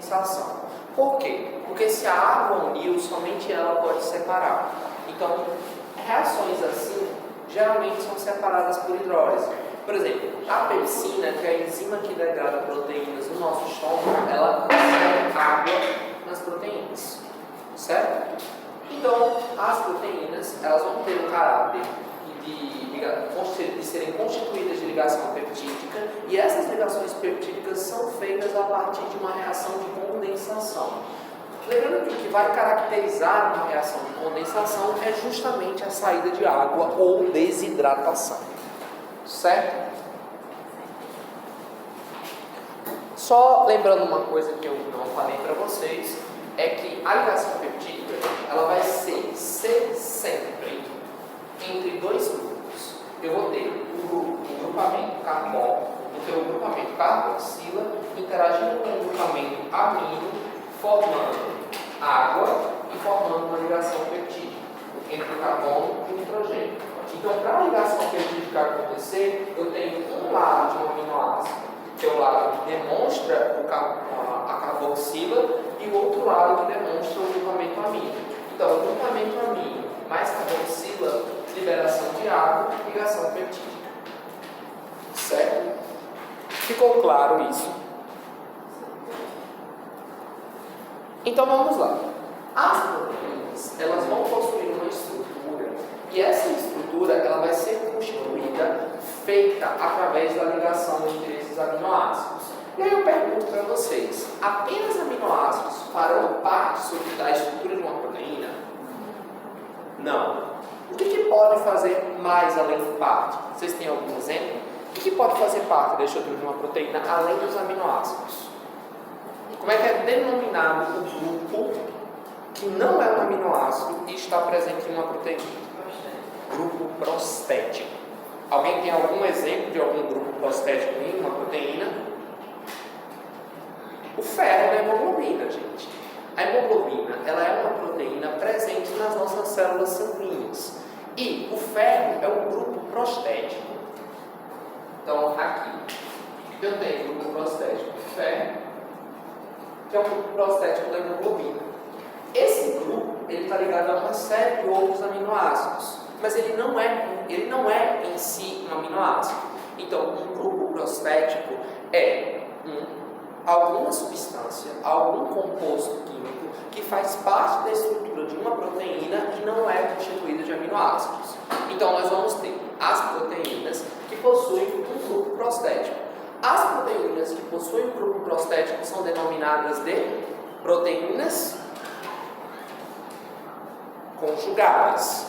condensação. Por quê? Porque se a água uniu, somente ela pode separar. Então, reações assim, geralmente são separadas por hidrólise. Por exemplo, a pepsina, que é a enzima que degrada proteínas no nosso estômago, ela conserva água nas proteínas, certo? Então, as proteínas, elas vão ter o caráter de serem constituídas de ligação peptídica, e essas ligações peptídicas são feitas a partir de uma reação de condensação. Lembrando que o que vai caracterizar uma reação de condensação é justamente a saída de água ou desidratação, certo? Só lembrando uma coisa que eu não falei para vocês, é que a ligação peptídica, ela vai ser sempre entre dois grupos. Eu vou ter o grupamento carbono, vou ter o grupamento carboxila interagindo com o grupamento amino, formando água e formando uma ligação peptídica entre o carbono e o nitrogênio. Então, para a ligação peptídica acontecer, eu tenho um lado de um aminoácido, que é o lado que demonstra a carboxila, e o outro lado que demonstra o grupamento amino. Então, o grupamento amino mais carboxila, liberação de água, ligação peptídica. Certo? Ficou claro isso? Então vamos lá. As proteínas, elas vão possuir uma estrutura, e essa estrutura ela vai ser constituída, feita através da ligação entre esses aminoácidos. E aí eu pergunto para vocês, apenas aminoácidos farão parte da estrutura de uma proteína? Não. O que pode fazer mais além de parte? Vocês têm algum exemplo? O que pode fazer parte da estrutura de uma proteína além dos aminoácidos? Como é que é denominado o grupo que não é um aminoácido e está presente em uma proteína? Grupo prostético. Alguém tem algum exemplo de algum grupo prostético em uma proteína? O ferro da hemoglobina, gente. A hemoglobina, ela é uma proteína presente nas nossas células sanguíneas. E o ferro é um grupo prostético. Então, aqui, eu tenho o grupo prostético do ferro, que é o grupo prostético da hemoglobina. Esse grupo, ele está ligado a uma série de outros aminoácidos, mas ele não é em si um aminoácido. Então, um grupo prostético é alguma substância, algum composto químico que faz parte da estrutura de uma proteína e não é constituída de aminoácidos. Então, nós vamos ter as proteínas que possuem um grupo prostético. As proteínas que possuem um grupo prostético são denominadas de proteínas conjugadas,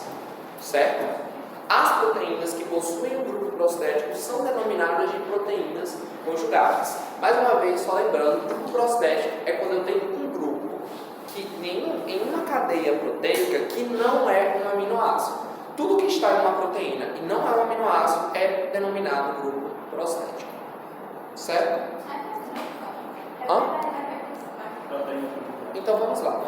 certo? As proteínas que possuem um grupo prostético são denominadas de proteínas conjugadas. Mais uma vez, só lembrando, o grupo prostético é quando eu tenho um grupo que em uma cadeia proteica que não é um aminoácido. Tudo que está em uma proteína e não é um aminoácido é denominado grupo prostético. Certo? Hã? Então vamos lá.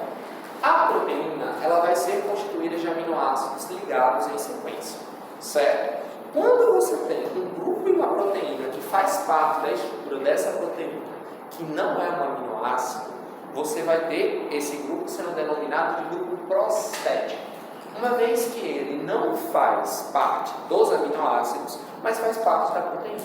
A proteína, ela vai ser constituída de aminoácidos ligados em sequência, certo? Quando você tem um grupo em uma proteína que faz parte da estrutura dessa proteína, que não é um aminoácido, você vai ter esse grupo sendo denominado de grupo prostético, uma vez que ele não faz parte dos aminoácidos, mas faz parte da proteína,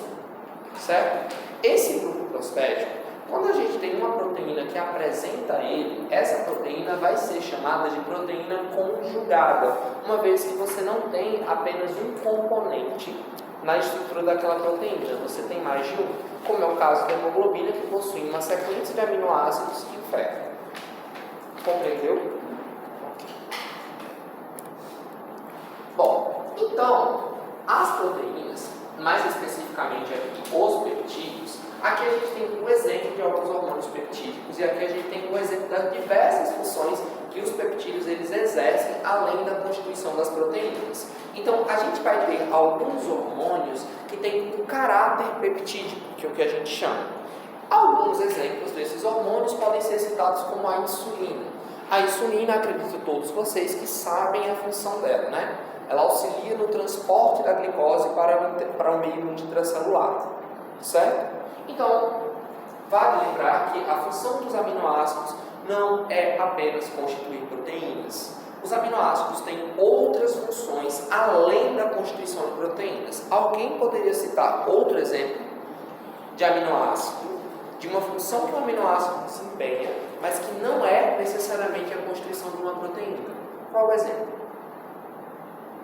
certo? Esse grupo prostético, quando a gente tem uma proteína que apresenta ele, essa proteína vai ser chamada de proteína conjugada, uma vez que você não tem apenas um componente na estrutura daquela proteína, você tem mais de um, como é o caso da hemoglobina, que possui uma sequência de aminoácidos e ferro. Compreendeu? Ok. Bom, então, as proteínas, mais especificamente aqui os peptídeos, aqui a gente tem um exemplo de alguns hormônios peptídicos e aqui a gente tem um exemplo das diversas funções que os peptídeos eles exercem além da constituição das proteínas. Então, a gente vai ter alguns hormônios que têm um caráter peptídico, que é o que a gente chama. Alguns exemplos desses hormônios podem ser citados como a insulina. A insulina, acredito todos vocês que sabem a função dela, né? Ela auxilia no transporte da glicose para o meio intracelular, certo? Então, Vale lembrar que a função dos aminoácidos não é apenas constituir proteínas. Os aminoácidos têm outras funções além da constituição de proteínas. Alguém poderia citar outro exemplo de aminoácido, de uma função que o aminoácido desempenha, mas que não é necessariamente a constituição de uma proteína? Qual o exemplo?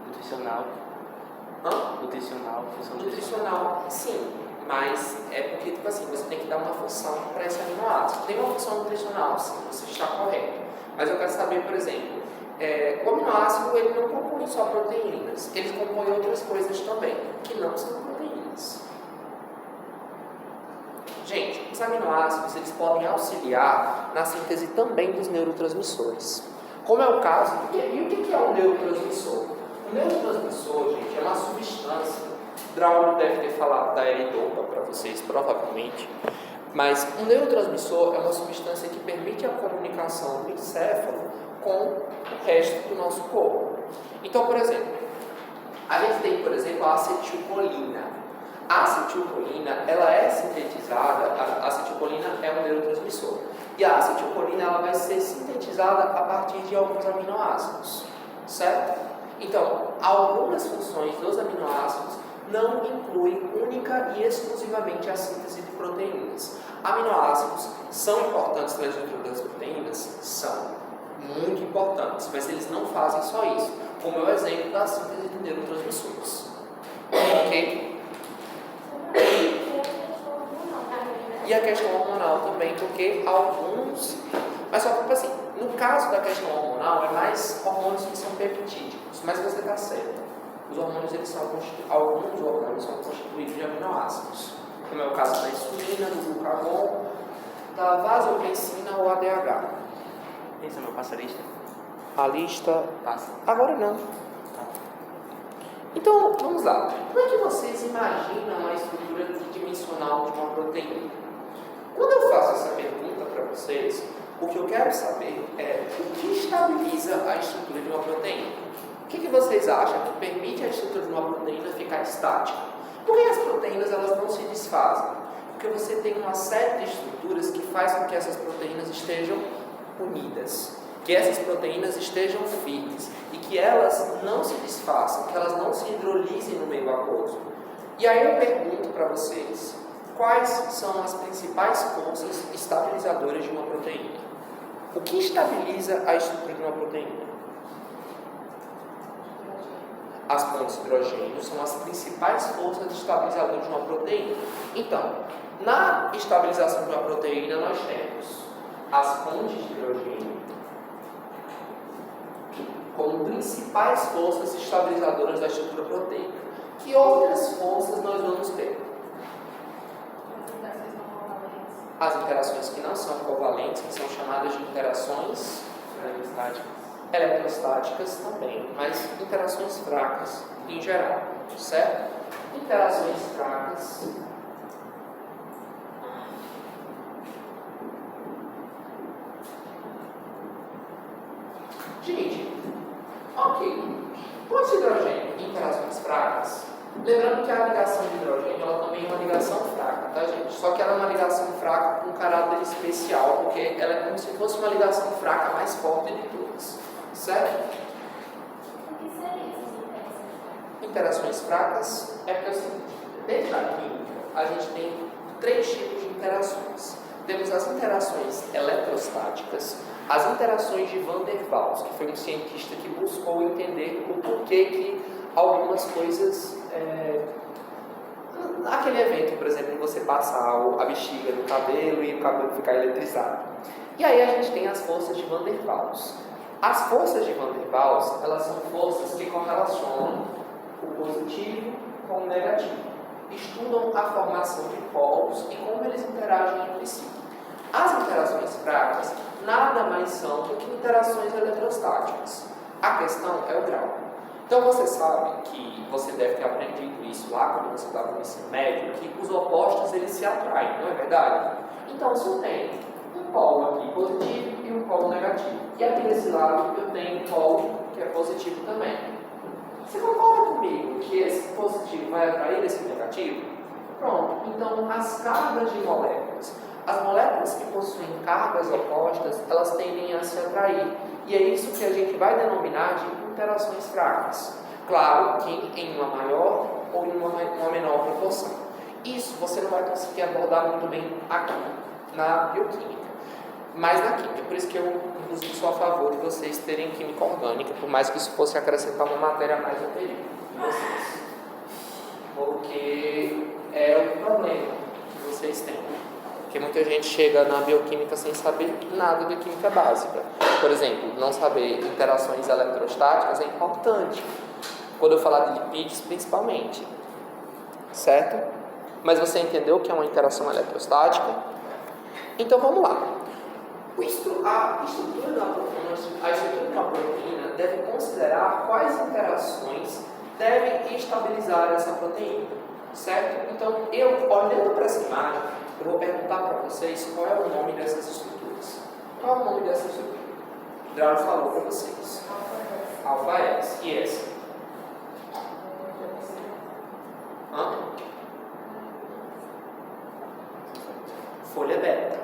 Nutricional. Nutricional, função nutricional, sim, mas é porque, tipo assim, você tem que dar uma função para esse aminoácido. Tem uma função nutricional, sim, você está correto. Mas eu quero saber, por exemplo, o aminoácido ele não compõe só proteínas, ele compõe outras coisas também, que não são proteínas. Gente, os aminoácidos eles podem auxiliar na síntese também dos neurotransmissores. Como é o caso, e o que é um neurotransmissor? O neurotransmissor, gente, é uma substância. Draulio deve ter falado da eridopa para vocês, provavelmente. Mas um neurotransmissor é uma substância que permite a comunicação do encéfalo com o resto do nosso corpo. Então, por exemplo, a gente tem, por exemplo, a acetilcolina. A acetilcolina, ela é sintetizada, a acetilcolina é um neurotransmissor. E a acetilcolina, ela vai ser sintetizada a partir de alguns aminoácidos, certo? Então, algumas funções dos aminoácidos não incluem única e exclusivamente a síntese de proteínas. Aminoácidos são importantes na estrutura das proteínas? São muito importantes, mas eles não fazem só isso, como é o exemplo da síntese de neurotransmissores. Ok? E a questão hormonal também, porque alguns... Mas só que, assim, no caso da questão hormonal, é mais hormônios que são peptídicos, mas você está certo. Os hormônios, alguns hormônios são constituídos de aminoácidos, como é o caso da insulina, do glucagon, da vasopressina ou ADH. Esse é meu passarista? A lista... Passa. Agora não. Então, vamos lá. Como é que vocês imaginam a estrutura tridimensional de uma proteína? Quando eu faço essa pergunta para vocês, o que eu quero saber é o que estabiliza a estrutura de uma proteína. O que vocês acham que permite a estrutura de uma proteína ficar estática? Por que as proteínas elas não se desfazem? Porque você tem uma série de estruturas que faz com que essas proteínas estejam unidas, que essas proteínas estejam firmes e que elas não se desfaçam, que elas não se hidrolisem no meio aquoso. E aí eu pergunto para vocês, quais são as principais forças estabilizadoras de uma proteína? O que estabiliza a estrutura de uma proteína? As pontes de hidrogênio são as principais forças estabilizadoras de uma proteína. Então, na estabilização de uma proteína, nós temos as pontes de hidrogênio como principais forças estabilizadoras da estrutura proteica. Que outras forças nós vamos ter? As interações que não são covalentes, que são chamadas de interações eletrostáticas também, mas interações fracas em geral, certo? Interações fracas. Gente, ok. Pontes de hidrogênio e interações fracas. Lembrando que a ligação de hidrogênio ela também é uma ligação fraca, tá, gente? Só que ela é uma ligação fraca com um caráter especial, porque ela é como se fosse uma ligação fraca mais forte de todas. Certo? O que seriam essas interações? Interações fracas é porque, assim, dentro da química, a gente tem 3 tipos de interações. Temos as interações eletrostáticas, as interações de Van der Waals, que foi um cientista que buscou entender o porquê que algumas coisas... Aquele evento, por exemplo, você passar a bexiga no cabelo e o cabelo ficar eletrizado. E aí a gente tem as forças de Van der Waals. As forças de Van der Waals, elas são forças que correlacionam o positivo com o negativo. Estudam a formação de polos e como eles interagem entre si. As interações fracas nada mais são do que interações eletrostáticas. A questão é o grau. Então você sabe que você deve ter aprendido isso lá quando você estava no ensino médio, que os opostos eles se atraem, não é verdade? Então se eu tenho um polo aqui positivo e um polo negativo, e aqui desse lado eu tenho um polo que é positivo também. Você concorda comigo que esse positivo vai atrair esse negativo? Pronto, então as cargas de moléculas As moléculas que possuem cargas opostas, elas tendem a se atrair. E é isso que a gente vai denominar de interações fracas. Claro que em uma maior ou em uma menor proporção. Isso você não vai conseguir abordar muito bem aqui, na bioquímica. Mas na química, por isso que eu inclusive sou a favor de vocês terem química orgânica, por mais que isso fosse acrescentar uma matéria a mais no período de vocês. Porque é o problema que vocês têm. Porque muita gente chega na bioquímica sem saber nada de química básica. Por exemplo, não saber interações eletrostáticas é importante. Quando eu falar de lipídios, principalmente. Certo? Mas você entendeu o que é uma interação eletrostática? Então vamos lá. A estrutura de uma proteína deve considerar quais interações devem estabilizar essa proteína, certo? Então, eu, olhando para essa imagem, eu vou perguntar para vocês qual é o nome dessas estruturas. Qual é o nome dessa estrutura? O Drauzio falou para vocês. Alfa S. E essa? Folha beta.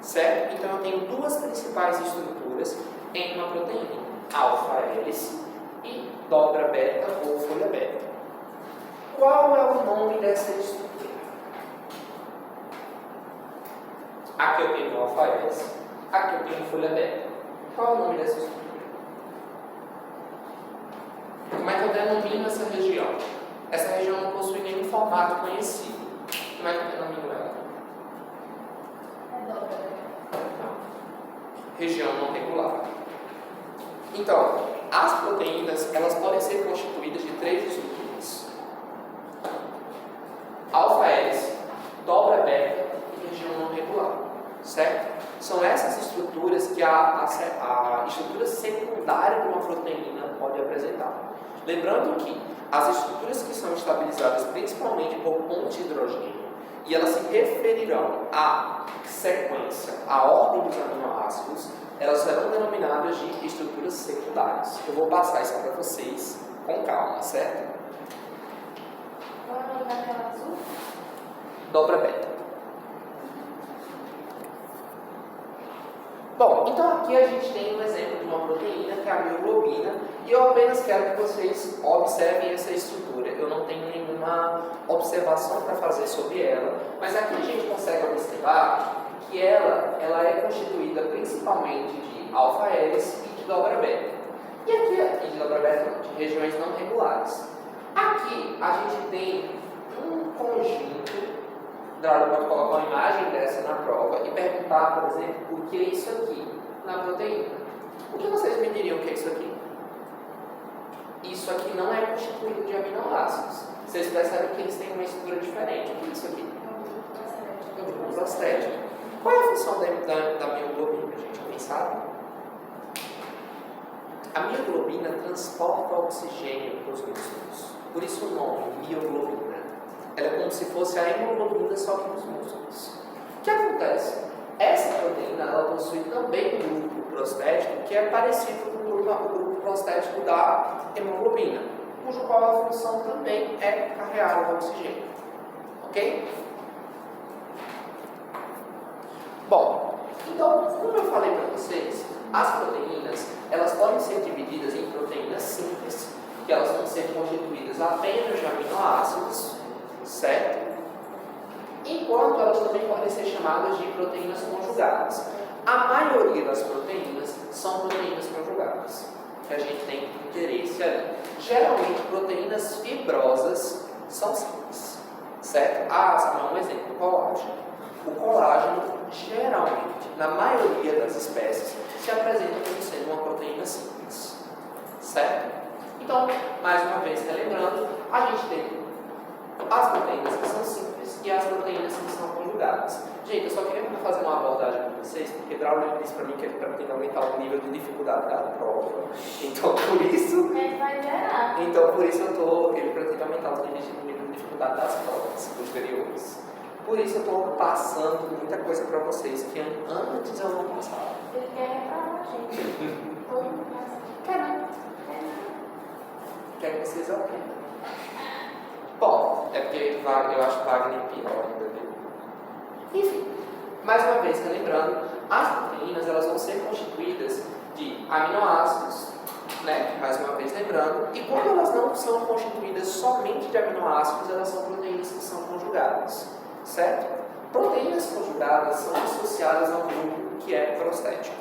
Certo? Então eu tenho duas principais estruturas em uma proteína, alfa-hélice e dobra beta ou folha beta. Qual é o nome dessa estrutura? Aqui eu tenho alfa-hélice, aqui eu tenho folha beta. Qual é o nome dessa estrutura? Como é que eu denomino essa região? Essa região não possui nenhum formato conhecido. Como é que eu denomino ela? Região não regular. Então, as proteínas, elas podem ser constituídas de três estruturas: alfa-hélice, dobra beta e região não regular, certo? São essas estruturas que a estrutura secundária de uma proteína pode apresentar. Lembrando que as estruturas que são estabilizadas principalmente por ponte de hidrogênio, e elas se referirão à sequência, à ordem dos aminoácidos, elas serão denominadas de estruturas secundárias. Eu vou passar isso para vocês com calma, certo? Qual é o nome daquela azul? Dobra beta. Bom, então aqui a gente tem um exemplo de uma proteína que é a mioglobina, e eu apenas quero que vocês observem essa estrutura. Eu não tenho nenhuma observação para fazer sobre ela, mas aqui a gente consegue observar que ela é constituída principalmente de alfa-hélice e de dobra beta. E aqui de dobra beta não, de regiões não regulares. Aqui a gente tem um conjunto. Drauzio pode colocar uma imagem dessa na prova e perguntar, por exemplo, o que é isso aqui na proteína. O que vocês me diriam que é isso aqui? Isso aqui não é constituído de aminoácidos. Vocês percebem que eles têm uma estrutura diferente. O que é isso aqui? É um grupo prostético. Qual é a função da mioglobina, gente? Alguém sabe? A mioglobina transporta oxigênio para os músculos. Por isso o nome, mioglobina. Ela é como se fosse a hemoglobina, só que nos músculos. O que acontece? Essa proteína ela possui também um grupo prostético que é parecido com o grupo prostético da hemoglobina, cujo qual a função também é carregar o oxigênio. Ok? Bom, então, como eu falei para vocês, as proteínas elas podem ser divididas em proteínas simples, que elas vão ser constituídas apenas de aminoácidos, certo? Enquanto elas também podem ser chamadas de proteínas conjugadas. A maioria das proteínas são proteínas conjugadas, que a gente tem interesse ali. Geralmente, proteínas fibrosas são simples, certo? Um exemplo, o colágeno. O colágeno, geralmente, na maioria das espécies, se apresenta como sendo uma proteína simples, certo? Então, mais uma vez, relembrando, a gente tem as proteínas que são simples e as proteínas que são conjugadas. Gente, eu só queria fazer uma abordagem com vocês, porque Drauzio disse para mim que ele pretende aumentar o nível de dificuldade da prova. Então, por isso... Ele vai zerar. Então, por isso ele pretende aumentar o nível de dificuldade das provas posteriores. Por isso eu estou passando muita coisa para vocês que antes eu não passava. Ele quer reparar, gente. Todo mundo passa. Quero que vocês aprendam. Bom, é porque eu acho Wagner pior ainda, viu? Enfim, Mais uma vez, relembrando, as proteínas elas vão ser constituídas de aminoácidos, né? Mais uma vez lembrando, e quando elas não são constituídas somente de aminoácidos, elas são proteínas que são conjugadas, certo? Proteínas conjugadas são associadas a um grupo que é prostético,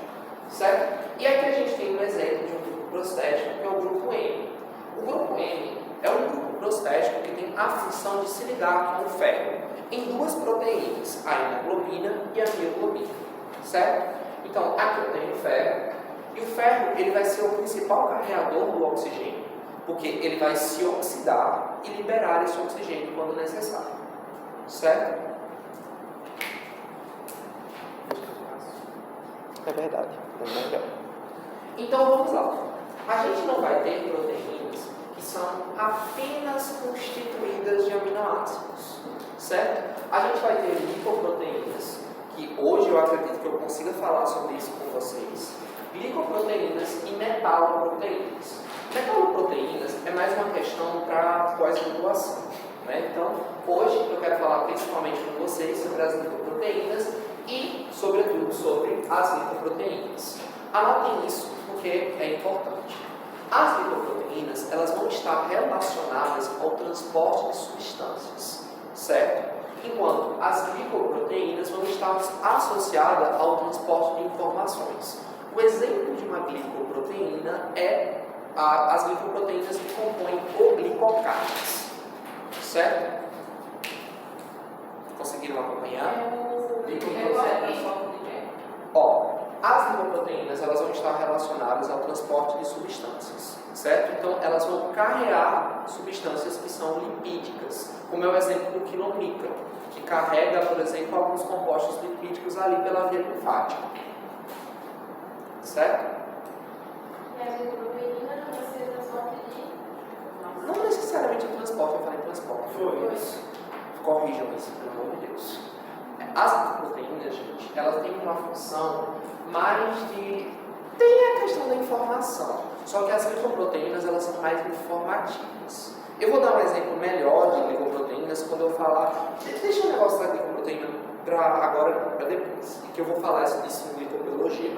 certo? E aqui a gente tem um exemplo de um grupo prostético, que é o grupo M. O grupo M é um grupo prostético que tem a função de se ligar com o ferro em duas proteínas, a hemoglobina e a mioglobina, certo? Então, aqui eu tenho o ferro, e o ferro ele vai ser o principal carreador do oxigênio, porque ele vai se oxidar e liberar esse oxigênio quando necessário, certo? É verdade, é melhor. Então vamos lá. A gente não vai ter proteínas que são apenas constituídas de aminoácidos, certo? A gente vai ter lipoproteínas, que hoje eu acredito que eu consiga falar sobre isso com vocês. Glicoproteínas e metaloproteínas. Metaloproteínas é mais uma questão para pós-graduação, né? Então, hoje eu quero falar principalmente com vocês sobre as glicoproteínas e, sobretudo, sobre as lipoproteínas. Anotem isso porque é importante. As lipoproteínas elas vão estar relacionadas ao transporte de substâncias, certo? Enquanto as glicoproteínas vão estar associadas ao transporte de informações. O exemplo de uma glicoproteína é as glicoproteínas que compõem o glicocálides, certo? Conseguiram acompanhar? Ó, as lipoproteínas elas vão estar relacionadas ao transporte de substâncias, certo? Então elas vão carregar substâncias que são lipídicas, como é o exemplo do quilomicron, que carrega, por exemplo, alguns compostos lipídicos ali pela via linfática, certo? E a glicoproteína não vai ser transporte de... Não necessariamente o transporte, eu falei transporte. Foi isso. Corrijam isso, pelo amor de Deus. As proteínas, gente, elas têm uma função mais de... Tem a questão da informação, só que as glicoproteínas, elas são mais informativas. Eu vou dar um exemplo melhor de glicoproteínas quando eu falar... Deixa o negócio da glicoproteína para depois, que eu vou falar disso em glicobiologia.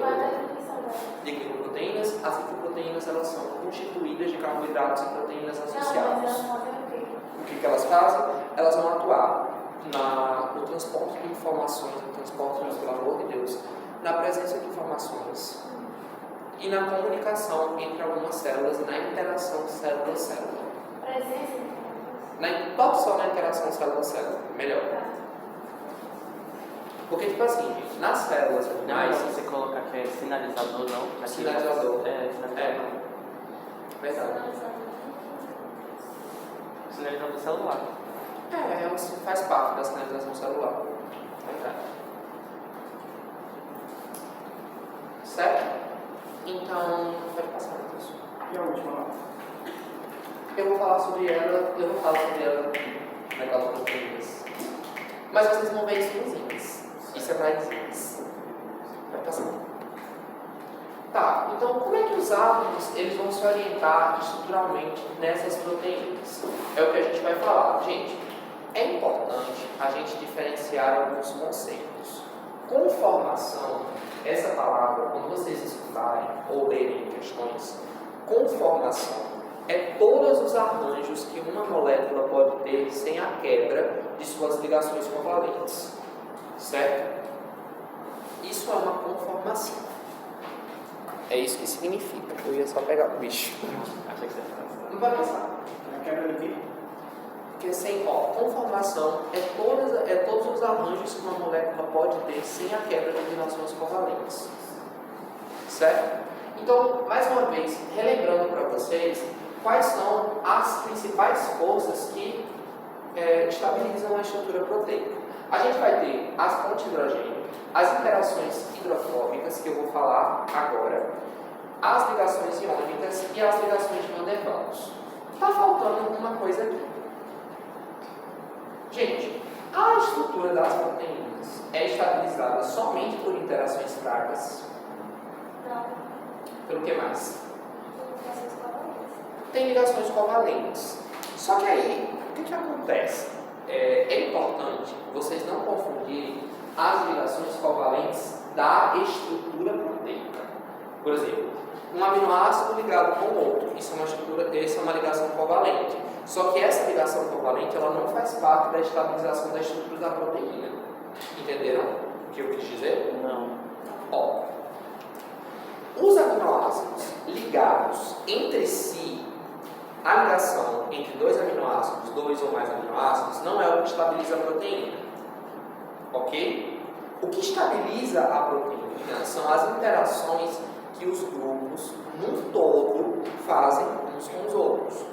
De glicoproteínas, as glicoproteínas, elas são constituídas de carboidratos e proteínas associadas. O que elas fazem? Elas vão atuar no transporte de informações, no transporte, pelo amor de Deus, na presença de informações e na comunicação entre algumas células e na interação célula-célula. Presença de Pode só na interação célula-célula, melhor. Porque, tipo assim, gente, nas células Não, renais... se você colocar que é sinalizador, não? Sinalizador. É, sinalizador. Verdade. Sinalizador celular. Ela faz parte da sinalização celular. Verdade. Certo? Então, pode passar, Matheus. E a última lá? Eu vou falar sobre ela, naquelas proteínas. Mas vocês vão ver isso nos índices. Isso é mais índice. Vai passar. Tá, então como é que os átomos eles vão se orientar estruturalmente nessas proteínas? É o que a gente vai falar. Gente, é importante a gente diferenciar alguns conceitos. Conformação, essa palavra, quando vocês escutarem ou lerem questões, conformação é todos os arranjos que uma molécula pode ter sem a quebra de suas ligações covalentes. Certo? Isso é uma conformação. É isso que significa. Eu ia só pegar o bicho. Achei que você ia Não vai passar. A quebra de quê? Porque sem conformação é todos os arranjos que uma molécula pode ter sem a quebra de ligações covalentes. Certo? Então, mais uma vez, relembrando para vocês quais são as principais forças que estabilizam a estrutura proteica. A gente vai ter as pontes de hidrogênio, as interações hidrofóbicas, que eu vou falar agora, as ligações iônicas e as ligações de Van der Waals. Está faltando uma coisa aqui. Gente, a estrutura das proteínas é estabilizada somente por interações fracas? Não. Pelo que mais? Ligações covalentes. Tem ligações covalentes. Só que aí, o que acontece? É importante vocês não confundirem as ligações covalentes da estrutura proteica. Por exemplo, um aminoácido ligado com outro, isso é uma ligação covalente. Só que essa ligação covalente ela não faz parte da estabilização da estrutura da proteína. Entenderam o que eu quis dizer? Não. Ó, os aminoácidos ligados entre si, a ligação entre dois aminoácidos, dois ou mais aminoácidos, não é o que estabiliza a proteína. Ok? O que estabiliza a proteína são as interações que os grupos, num todo, fazem uns com os outros.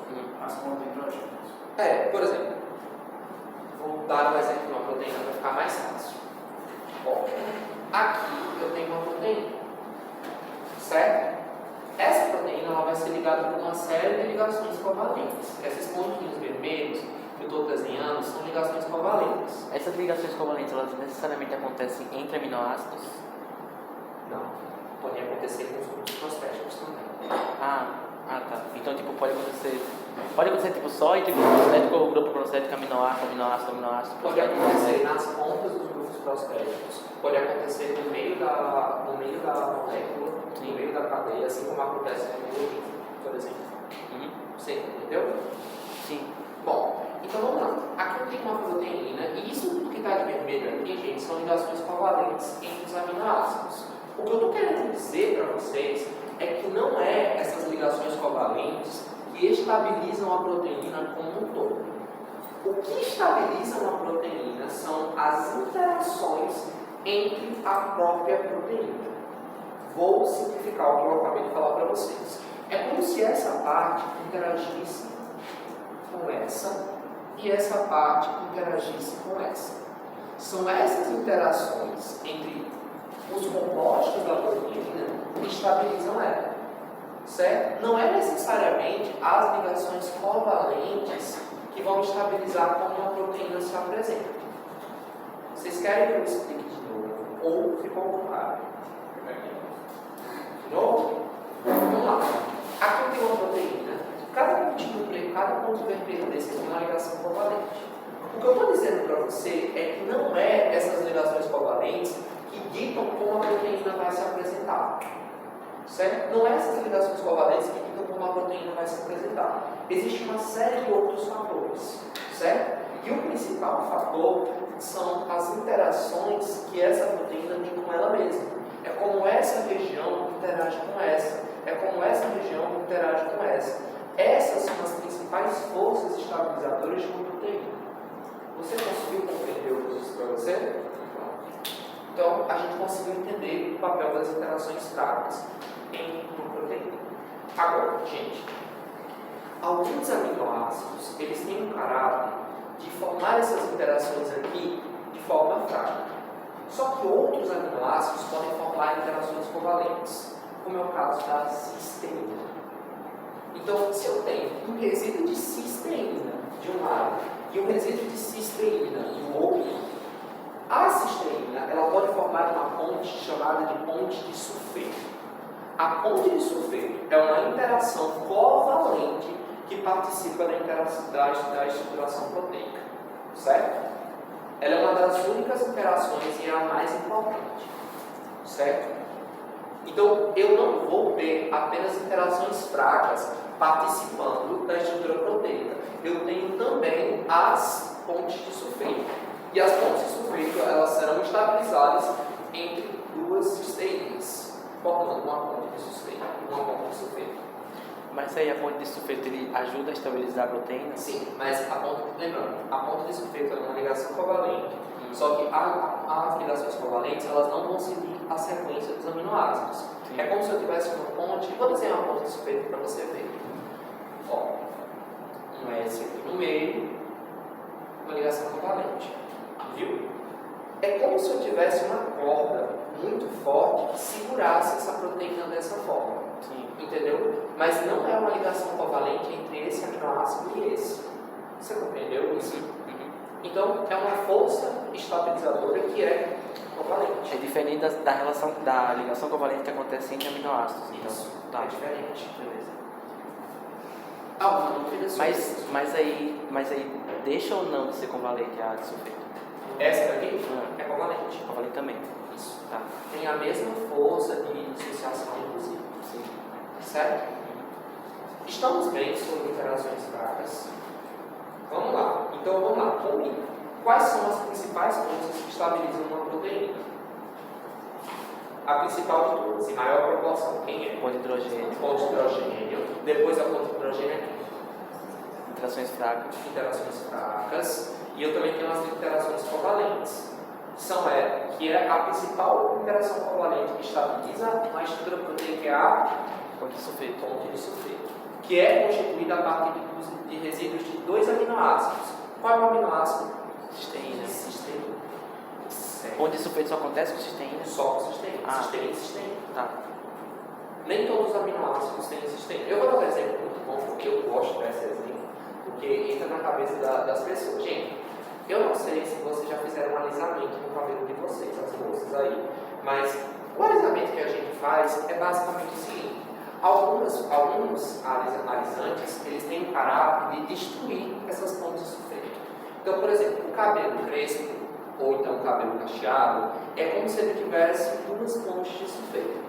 As pontas hidrogênios. Por exemplo, vou dar um exemplo de uma proteína para ficar mais fácil. Ó, aqui eu tenho uma proteína, certo? Essa proteína ela vai ser ligada por uma série de ligações covalentes. Esses pontinhos vermelhos que eu estou desenhando são ligações covalentes. Essas ligações covalentes, elas necessariamente acontecem entre aminoácidos? Não, podem acontecer com os grupos prostéticos também. Ah, tá. Então, tipo, pode acontecer tipo só entre grupo prostético ou grupo prostético, aminoácido, Pode prostético, acontecer nas pontas dos grupos prostéticos, pode acontecer no meio da molécula, no meio da cadeia, assim como acontece com o glúten, por exemplo. Você entendeu? Sim. Bom, então vamos lá. Aqui eu tenho uma proteína, e isso tudo que está de vermelho aqui, gente, são ligações covalentes entre os aminoácidos. O que eu estou querendo dizer para vocês é que não é essas ligações covalentes que estabilizam a proteína como um todo. O que estabiliza uma proteína são as interações entre a própria proteína. Vou simplificar o que eu acabei de falar para vocês. É como se essa parte interagisse com essa e essa parte interagisse com essa. São essas interações entre os compostos da proteína que estabilizam ela. Certo? Não é necessariamente as ligações covalentes que vão estabilizar como uma proteína se apresenta. Vocês querem que eu explique de novo? Ou ficou claro? De novo? Vamos lá. Aqui eu tenho uma proteína. Cada ponto vermelho desse aqui é uma ligação covalente. O que eu estou dizendo para você é que não é essas ligações covalentes que ditam como a proteína vai se apresentar. Certo? Não é essas ligações covalentes que ditam como a proteína vai se apresentar. Existe uma série de outros fatores. Certo? E o principal fator são as interações que essa proteína tem com ela mesma. É como essa região interage com essa. É como essa região interage com essa. Essas são as principais forças estabilizadoras de uma proteína. Você conseguiu compreender o que eu disse para você? Então, a gente conseguiu entender o papel das interações fracas em uma proteína. Agora, gente, alguns aminoácidos, eles têm um caráter de formar essas interações aqui de forma fraca. Só que outros aminoácidos podem formar interações covalentes, como é o caso da cisteína. Então, se eu tenho um resíduo de cisteína de um lado e um resíduo de cisteína do outro, a cisteína ela pode formar uma ponte chamada de ponte de sulfeto. A ponte de sulfeto é uma interação covalente que participa da estruturação proteica, certo? Ela é uma das únicas interações e é a mais importante, certo? Então, eu não vou ter apenas interações fracas participando da estrutura proteica. Eu tenho também as pontes de sulfeto. E as pontes de sulfeto, elas serão estabilizadas entre duas cisteínas, formando uma ponte de sulfeto. Mas aí a ponte de sulfeto ele ajuda a estabilizar a proteína? Sim, mas lembrando, a ponte de sulfeto é uma ligação covalente. Só que as ligações covalentes, elas não vão seguir a sequência dos aminoácidos. Sim. É como se eu tivesse uma ponte, vou desenhar uma ponte de sulfeto para você ver. Ó, um S aqui no meio, uma ligação covalente. Viu? É como se eu tivesse uma corda muito forte que segurasse essa proteína dessa forma. Sim. Entendeu? Mas não é uma ligação covalente entre esse aminoácido e esse. Você compreendeu isso? Então, é uma força estabilizadora que é covalente. É diferente da relação da ligação covalente que acontece entre aminoácidos. Isso, então, tá. É diferente. Beleza. Alguma dúvida sobre isso? Mas aí deixa ou não de ser covalente a de sulfeto? Essa daqui é covalente. Covalente também. Isso. Tá. Tem a mesma força de dissociação, inclusive. Sim. Certo? Estamos bem sobre interações fracas. Vamos lá. Então vamos lá. Combina. Quais são as principais forças que estabilizam uma proteína? A principal de todas, em maior proporção, quem é? Ponto de hidrogênio. Ponto de hidrogênio. Depois a ponto de hidrogênio aqui. Interações fracas. Interações fracas. E eu também tenho as interações covalentes. Que é a principal interação covalente que estabiliza uma estrutura proteica, que é a Ponto de sulfeto. ponto de sulfeto, que é constituída a partir de resíduos de 2 aminoácidos. Qual é o aminoácido? Cisteína. Cisteína. Certo. Ponto de sulfeto só acontece com cisteína? Só com cisteína. Ah. Cisteína e cisteína. Tá. Nem todos os aminoácidos têm cisteína. Eu vou dar um exemplo muito bom, porque eu gosto desse exemplo, porque entra na cabeça das pessoas. Gente, eu não sei se vocês já fizeram um alisamento no cabelo de vocês, as moças aí, mas o alisamento que a gente faz é basicamente o seguinte: alguns alisantes, eles têm o caráter de destruir essas pontas de sulfeto. Então, por exemplo, o cabelo crespo, ou então o cabelo cacheado, é como se ele tivesse 2 pontas de sulfeto.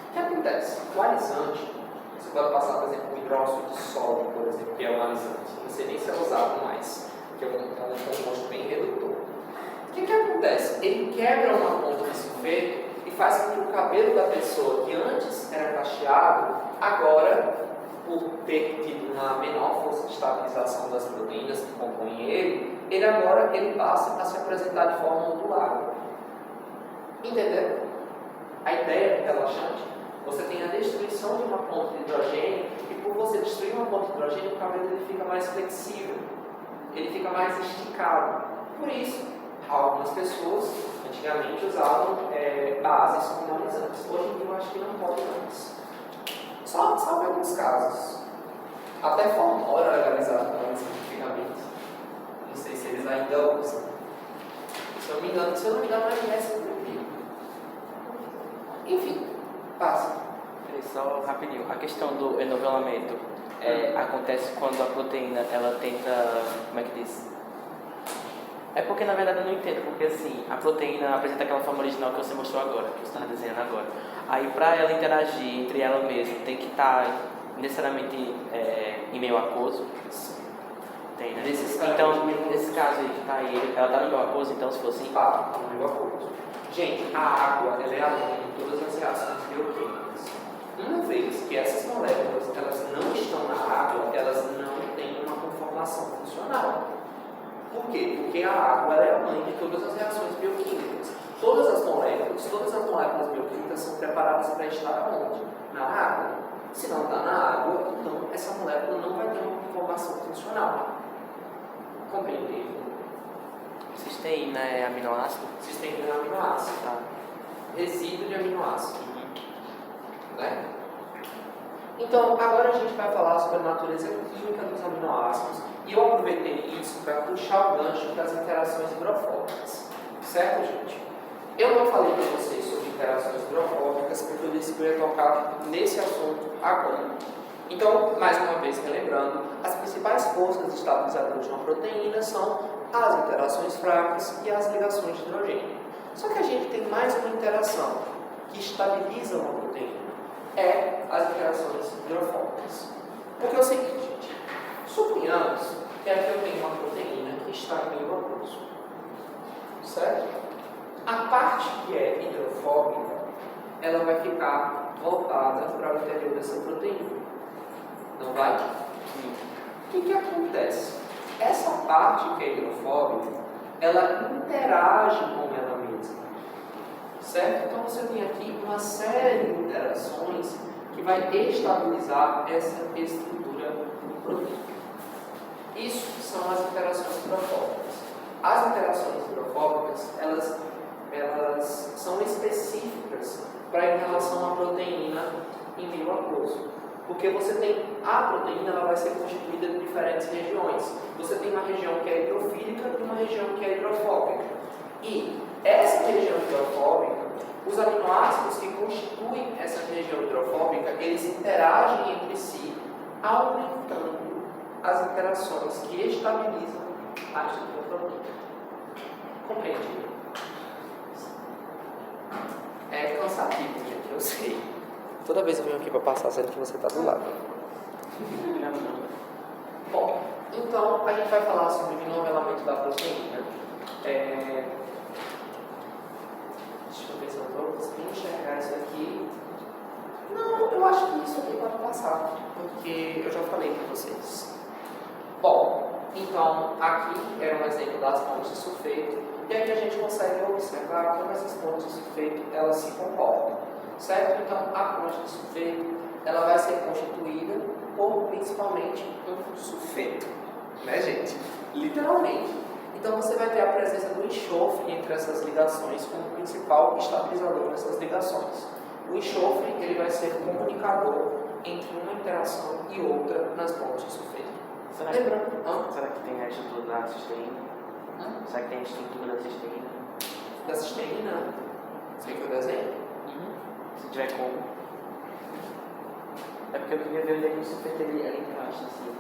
O que acontece? O alisante, você pode passar, por exemplo, um hidróxido de sódio, por exemplo, que é um alisante. Não sei nem se é usado mais, que é um composto bem redutor. O que acontece? Ele quebra uma ponta de sulfeto e faz com que o cabelo da pessoa, que antes era cacheado, agora, por ter tido uma menor força de estabilização das proteínas que compõem ele agora passa a se apresentar de forma ondulada. Entendeu? A ideia é relaxante. Você tem a destruição de uma ponta de hidrogênio e por você destruir uma ponta de hidrogênio, o cabelo ele fica mais flexível, ele fica mais esticado. Por isso, algumas pessoas antigamente usavam bases como alisantes. Hoje em dia eu acho que não pode mais. Só em alguns casos. Até formol era legalizado como alisante antigamente. Não sei se eles ainda usam. Se eu não me engano, a IS é proibido. Enfim, passa. Peraí, só rapidinho. A questão do enovelamento acontece quando a proteína ela tenta. Como é que diz? É porque na verdade eu não entendo, porque assim, a proteína apresenta aquela forma original que você mostrou agora, que você estava desenhando agora. Aí para ela interagir entre ela mesma, tem que estar necessariamente em meio aquoso. Tem, né? Então, nesse caso aí que está aí, ela está no meio aquoso, então se fosse. Tá, no meio aquoso. Gente, a água ela é a mãe de todas as reações bioquímicas. Uma vez que essas moléculas elas não estão na água, elas não têm uma conformação funcional. Por quê? Porque a água ela é a mãe de todas as reações bioquímicas. Todas as moléculas bioquímicas são preparadas para estar onde? Na água. Se não está na água, então essa molécula não vai ter uma conformação funcional. Compreendido? Cisteína é aminoácido? Cisteína é aminoácido. Tá. Resíduo de aminoácido. Né? Então, agora a gente vai falar sobre a natureza química dos aminoácidos e eu aproveitei isso para puxar o gancho das interações hidrofóbicas. Certo, gente? Eu não falei para vocês sobre interações hidrofóbicas porque eu disse que eu ia tocar nesse assunto agora. Então, mais uma vez relembrando, as principais forças estabilizadoras de uma proteína são as interações fracas e as ligações de hidrogênio. Só que a gente tem mais uma interação que estabiliza uma proteína. As interações hidrofóbicas. Porque é o seguinte, gente. Suponhamos que aqui eu tenho uma proteína que está em meio aquoso. Certo? A parte que é hidrofóbica, ela vai ficar voltada para o interior dessa proteína. Não vai? Sim. O que acontece? Essa parte que é hidrofóbica, ela interage com ela mesma. Certo? Então você tem aqui uma série de interações que vai estabilizar essa estrutura proteica. Isso são as interações hidrofóbicas. As interações hidrofóbicas, elas são específicas para em relação à proteína em meio aquoso. Porque você tem a proteína, ela vai ser constituída de diferentes regiões. Você tem uma região que é hidrofílica e uma região que é hidrofóbica. E essa região hidrofóbica, os aminoácidos que constituem essa região hidrofóbica, eles interagem entre si, aumentando as interações que estabilizam parte da proteína. Compreendido? É cansativo, gente, eu sei. Toda vez eu venho aqui para passar, sendo que você está do lado. Bom, então a gente vai falar sobre o nivelamento da proteína. Deixa eu ver se eu estou conseguindo enxergar isso aqui. Não, eu acho que isso aqui pode passar, porque eu já falei para vocês. Bom, então aqui era um exemplo das pontes de sulfeto, e aqui a gente consegue observar como essas pontes de sulfeto elas se comportam, certo? Então a ponte de sulfeto ela vai ser constituída por principalmente um sulfeto, né, gente? Literalmente. Então você vai ter a presença do enxofre entre essas ligações como principal estabilizador dessas ligações. O enxofre ele vai ser o comunicador entre uma interação e outra nas pontes de sulfeto. Será que tem a estrutura da cisteína? Será que tem a estrutura da cisteína? Da cisteína? Você quer que eu desenhe? Se tiver como. É porque eu queria ver onde é que o sulfeto ele encaixa assim.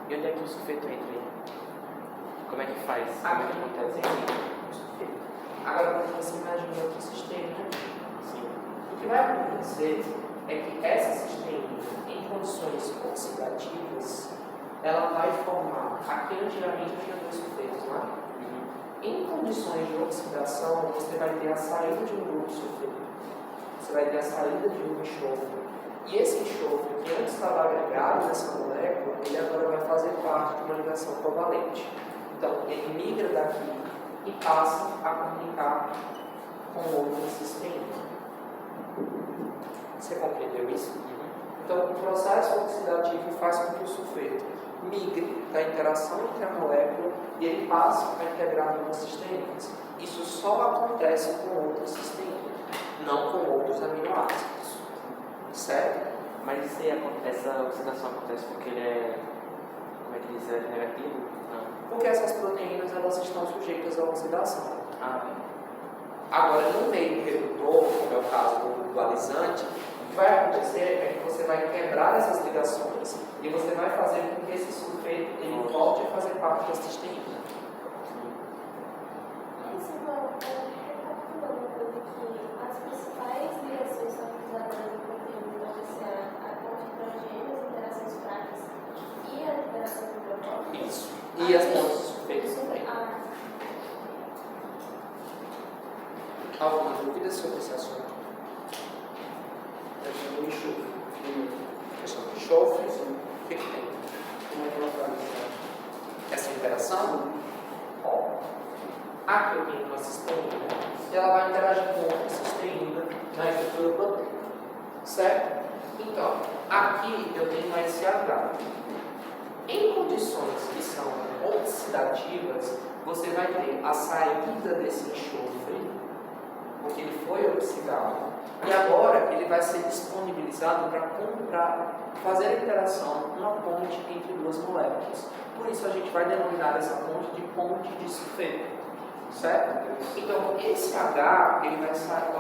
E onde é que o sulfeto entra aí? Como é que faz? Como é que acontece aqui? Agora, quando você imagina que cisteína, o que vai acontecer é que essa cisteína, em condições oxidativas, ela vai formar, aqui antigamente tinha dois sulfetos, não é? Em condições de oxidação, você vai ter a saída de um grupo sulfeto, você vai ter a saída de um enxofre. E esse enxofre, que antes estava agregado nessa molécula, ele agora vai fazer parte de uma ligação covalente. Então, ele migra daqui e passa a comunicar com outra cisteína. Você compreendeu isso? Então, o processo oxidativo faz com que o sulfeto migre da interação entre a molécula e ele passe a integrar novas cisteínas. Isso só acontece com outras cisteínas, não com outros aminoácidos. Certo? Mas essa oxidação acontece porque ele é, como é que diz, é negativo? Não. Porque essas proteínas elas estão sujeitas à oxidação. Agora, no meio redutor, como é o caso do alisante, o que vai acontecer é que você vai quebrar essas ligações e você vai fazer com que esse sulfeto ele volte a fazer parte da cisteína. Recapitulando que as principais ligações são utilizadas em proteínas a ponte de hidrogênio, as interações fracas e a interação de hidrogênio. Isso. E as pontes de sulfeto também. Alguma dúvida sobre esse assunto? Questão do enxofre. Questão do enxofre? O que tem? Como é que ela faz Essa interação? Aqui eu tenho uma cisteína e ela vai interagir com outra cisteína na estrutura proteica. Certo? Então, aqui eu tenho uma SH. Em condições que são oxidativas, você vai ter a saída desse enxofre, porque ele foi oxidado, e agora ele vai ser disponibilizado para fazer a interação, uma ponte entre duas moléculas. Por isso a gente vai denominar essa ponte de sulfeto. Certo? Então, esse H ele vai